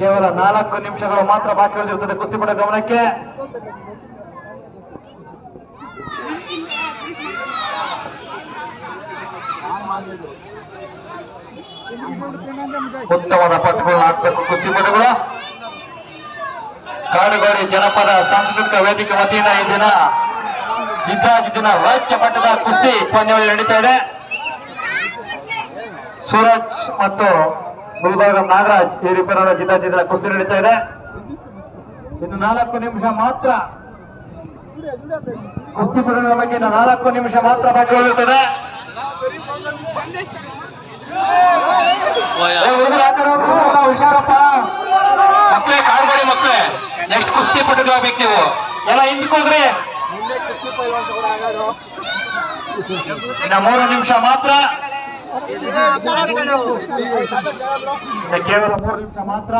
ಕೇವಲ 4 ನಿಮಿಷಗಳು ಮಾತ್ರ ಬಾಕಿ ಉಳಿದಿರುತ್ತದೆ ಕುಸ್ತಿಪಟ ಗಮನಕ್ಕೆ. ಉತ್ತಮವಾದ ಪಟ್ಟುಗಳನ್ನು ಹಾಕಬೇಕು ಕುಸ್ತಿಪಟುಗಳು. ಕಾಡುಗೋಡಿ ಜನಪದ ಸಾಂಸ್ಕೃತಿಕ ವೇದಿಕೆ ವತಿಯಿಂದ ಈ ದಿನ ಜಿದ್ದಾಜಿದ್ದಿನ ರಾಜ್ಯ ಮಟ್ಟದ ಕುಸ್ತಿ ಪಂದ್ಯಾವಳಿ ನಡೀತಾ ಇದೆ. ಸೂರಜ್ ಮತ್ತು ಗುಲ್ಬರ್ಗ ನಾಗರಾಜ್ ಈ ರೀತಿಯ ಜಿದ್ದಾಜಿದ್ದಿನ ಕುಸ್ತಿ ನಡೀತಾ ಇದೆ. ಇನ್ನು 4 ನಿಮಿಷ ಮಾತ್ರ ಕುಸ್ತಿಪಟುಗಳ ಬಗ್ಗೆ 4 ನಿಮಿಷ ಮಾತ್ರ ಬಾಕಿ ಉಳಿಯುತ್ತದೆ. ಹುಷಾರಪ್ಪ ಮಕ್ಕಳೇ, ಕಾಡುಗೋಡಿ ಮಕ್ಕಳೇ, ನೆಕ್ಸ್ಟ್ ಕುಸ್ತಿ ಪಟುಗಳು ಆಗ್ಬೇಕು ನೀವು ಎಲ್ಲ ಹಿಂದ್ಕೋಗ್ರಿ. ಇನ್ನ 3 ನಿಮಿಷ ಮಾತ್ರ, ಕೇವಲ 3 ನಿಮಿಷ ಮಾತ್ರ,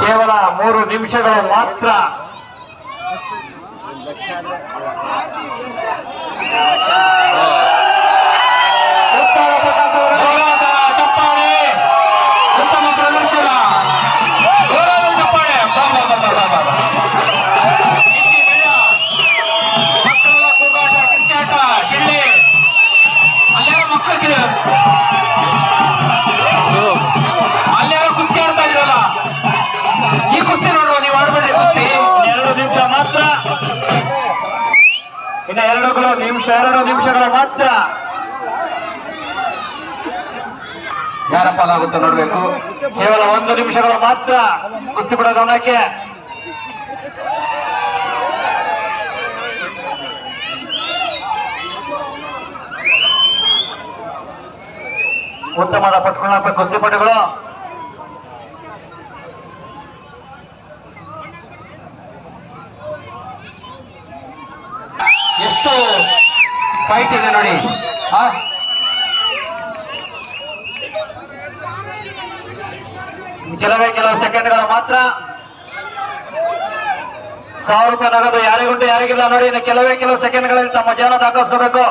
ಕೇವಲ 3 ನಿಮಿಷಗಳು ಮಾತ್ರ. ಚಪ್ಪಾಳೆ, ಉತ್ತಮ ಪ್ರದರ್ಶನ, ಚಪ್ಪಾಳೆ. ಮಕ್ಕಳ ಕೂಗಾಟ, ಕಿರ್ಚಾಟ, ಶಿಳ್ಳಿ, ಅಲ್ಲೇನೋ ಮಕ್ಕಳಿಗೆ ಅಲ್ಲೇನೋ ಕುಸ್ತಿ ಆಡ್ತಾ ಇದ್ರಲ್ಲ, ಈ ಕುಸ್ತಿ ನೋಡುವ ನೀವು ಆಡ್ಬೇಡ್ರಿ ಕುಸ್ತಿ. 2 ನಿಮಿಷ ಮಾತ್ರ, ಇನ್ನು 2 ನಿಮಿಷಗಳು ಮಾತ್ರ. ಯಾರ ಪಾಲಾಗುತ್ತೆ ನೋಡ್ಬೇಕು. ಕೇವಲ 1 ನಿಮಿಷಗಳು ಮಾತ್ರ ಕುಸ್ತಿಪಟ ಗಮನಕ್ಕೆ. ಉತ್ತಮವಾದ ಪಟ್ಟುಗಳನ್ನ ಕುಸ್ತಿಪಟುಗಳು. ಎಷ್ಟು ಫೈಟ್ ಇದೆ ನೋಡಿ. ಕೆಲವು ಸೆಕೆಂಡ್ಗಳು ಮಾತ್ರ. 1000 ರೂಪಾಯಿ ನಗದು ಯಾರಿಗುಂಟು ಯಾರಿಗಿಲ್ಲ ನೋಡಿ. ಇನ್ನು ಕೆಲವು ಸೆಕೆಂಡ್ಗಳಲ್ಲಿ ತಮ್ಮ ಜೀವನ ದಾಖಲಿಸ್ಕೋಬೇಕು.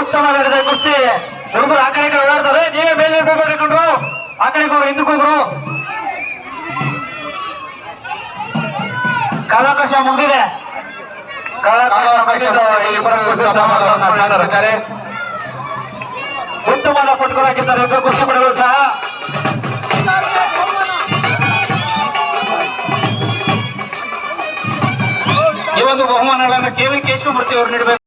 ಉತ್ತಮ ನಡೆದ ಕುಸ್ತಿ. ಹುಡುಗರು ಆ ಕಡೆ ಓಡಾಡ್ತಾರೆ, ನೀವೇ ಮೇಲೆ ಇರ್ಬೇಕಂಡ್ರು, ಆ ಕಡೆಗೆ ಹೋಗ್ರು, ಹಿಂದಕ್ಕೆ ಹೋಗ್ರು. ಕಾಲಾವಕಾಶ ಮುಗಿದಿದೆ. ಉತ್ತಮವಾದ ಪಟ್ಟುಗಳಾಗಿದ್ದಾರೆ ಕುಸ್ತಿಪಟುಗಳು ಸಹ. ಈ ಒಂದು ಬಹುಮಾನಗಳನ್ನು KV ಕೇಶವಮೂರ್ತಿ ಅವರು ನೀಡಬೇಕು.